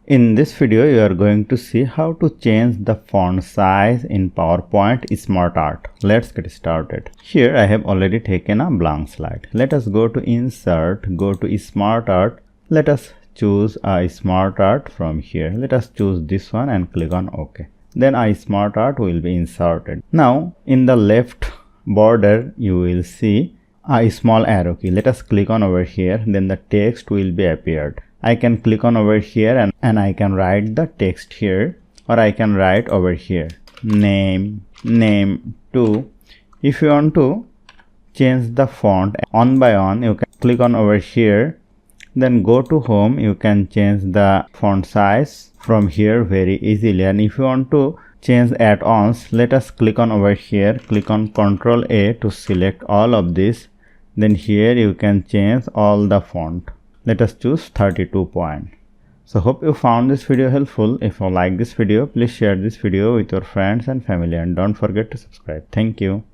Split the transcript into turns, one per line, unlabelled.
In this video, you are going to see how to change the font size in PowerPoint SmartArt. Let's get started. Here I have already taken a blank slide. Let us go to Insert, go to SmartArt. Let us choose a SmartArt from here. Let us choose this one and click on OK. Then a SmartArt will be inserted. Now in the left border, you will see a small arrow key. Let us click on over here. Then the text will be appeared. I can click on over here and I can write the text here, or I can write over here name 2. If you want to change the font on by on, you can click on over here, then go to home. You can change the font size from here very easily. And if you want to change add-ons, let us click on over here, click on Ctrl A to select all of this. Then here you can change all the font. Let us choose 32 point. So hope you found this video helpful. If you like this video, please share this video with your friends and family, and don't forget to subscribe. Thank you.